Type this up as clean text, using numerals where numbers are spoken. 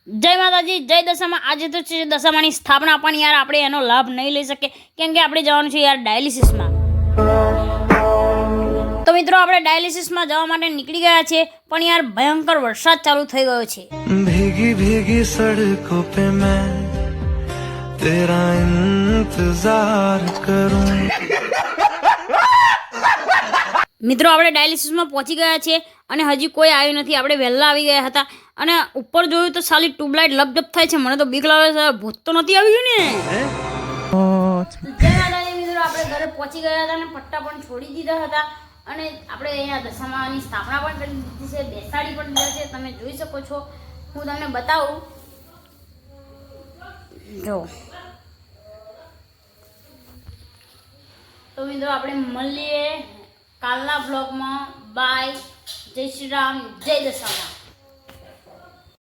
જય માતાજી, જય દશામાં। આજે તો છે દશામાની સ્થાપના, પણ યાર આપણે એનો લાભ નહીં લઈ શકીએ કેમ કે આપણે જવાનું છે યાર ડાયાલિસિસમાં। તો મિત્રો આપણે ડાયાલિસિસમાં જવા માટે નીકળી ગયા છે, પણ યાર ભયંકર વરસાદ ચાલુ થઈ ગયો છે। भीगी भीगी सड़कों पे मैं तेरा इंतजार करूं। મિત્રો આપણે ડાયાલિસિસમાં પહોંચી ગયા છે અને હજી કોઈ આવ્યું નથી। આપણે વહેલા આવી ગયા હતા અને ઉપર જોયું તો સાલી ટ્યુબલાઇટ લપઝપ થાય છે। મને તો બીક લાગે છે, ભૂત તો નથી આવી ગયું ને? જય માતાજી મિત્રો, આપણે ઘરે પહોંચી ગયા હતા અને પટ્ટા પણ છોડી દીધા હતા અને આપણે અહીંયા દશામાની સ્થાપના પણ કરી દીધી છે, બેસાડી પણ દીધા છે। તમે જોઈ શકો છો, હું તમને બતાવું। જો તો મિત્રો આપણે મળીએ કાલના બ્લોગમાં। બાય, જય શ્રી રામ, જય દશામાં।